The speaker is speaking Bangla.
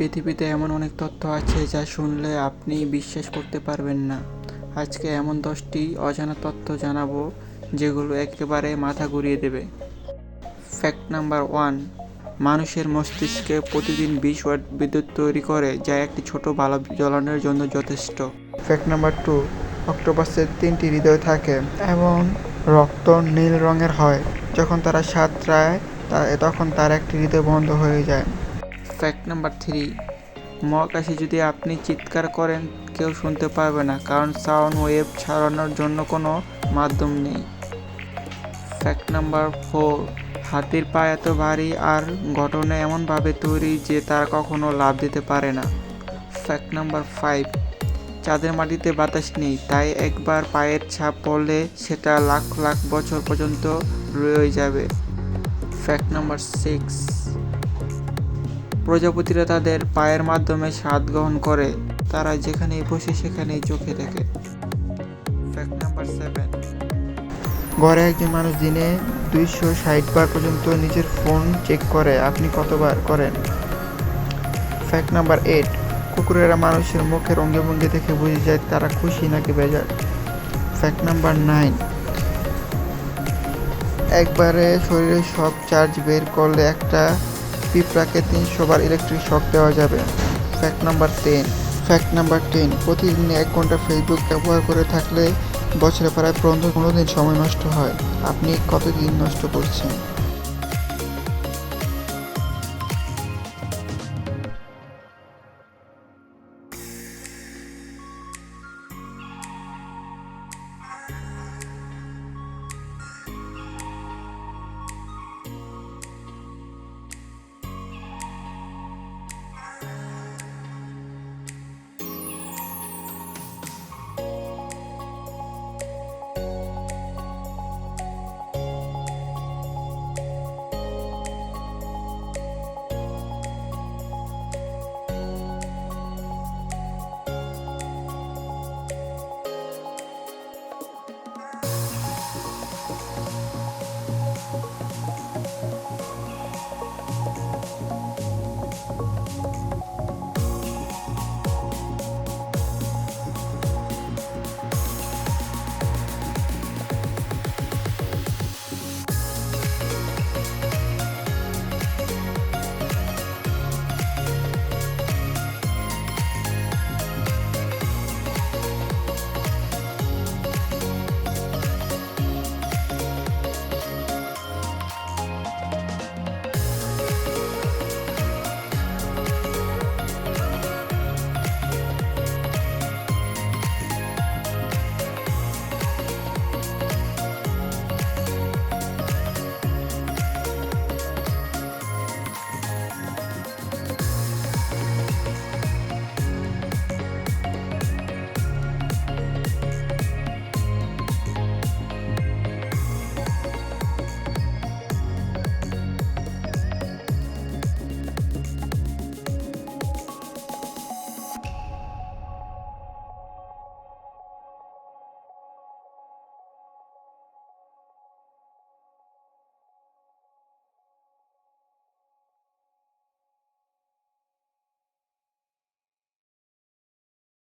পৃথিবীতে এমন অনেক তথ্য আছে যা শুনলে আপনি বিশ্বাস করতে পারবেন না। আজকে এমন 10টি অজানা তথ্য জানাবো যেগুলো একেবারে মাথা ঘুরিয়ে দেবে। ফ্যাক্ট নাম্বার 1, মানুষের মস্তিষ্কে প্রতিদিন 20 ওয়াট বিদ্যুৎ তৈরি করে, যা একটি ছোট বাল্ব জ্বালানোর জন্য যথেষ্ট। ফ্যাক্ট নাম্বার 2, অক্টোপাসের 3টি হৃদয় থাকে এবং রক্ত নীল রঙের হয়। যখন তারা সাঁতরায় তখন তার একটি হৃদয় বন্ধ হয়ে যায়। ফ্যাক্ট নাম্বার 3, মহাকাশে যদি আপনি চিৎকার করেন কেউ শুনতে পারবে না, কারণ সাউন্ড ওয়েভ ছড়ানোর জন্য কোনো মাধ্যম নেই। ফ্যাক্ট নাম্বার 4, হাতির পা এত ভারী আর গঠনে এমনভাবে তৈরি যে তারা কখনো লাফ দিতে পারে না। ফ্যাক্ট নাম্বার 5, চাঁদের মাটিতে বাতাস নেই, তাই একবার পায়ের ছাপ পড়লে সেটা লাখ লাখ বছর পর্যন্ত রয়ে যাবে। ফ্যাক্ট নাম্বার 6, প্রজাপতিরা তাদের পায়ের মাধ্যমে স্বাদ গ্রহণ করে, তারা যেখানেই বসে সেখানেই চোখে দেখে। ফ্যাক্ট নাম্বার 7, গড়ে একজন মানুষ দিনে 260 বার পর্যন্ত নিজের ফোন চেক করে, আপনি কতবার করেন? ফ্যাক্ট নাম্বার 8, কুকুরেরা মানুষের মুখের অঙ্গভঙ্গি দেখে বুঝে যায় তারা খুশি নাকি বেজার। ফ্যাক্ট নাম্বার 9, একবারে শরীরের সব চার্জ বের করলে একটা পিঁপড়াকে 300 বার ইলেকট্রিক শক দেওয়া যাবে। ফ্যাক্ট নাম্বার 10, প্রতিদিন 1 ঘন্টা ফেসবুক ব্যবহার করে থাকলে বছরে প্রায় 15 দিন সময় নষ্ট হয়। আপনি কতদিন নষ্ট করছেন?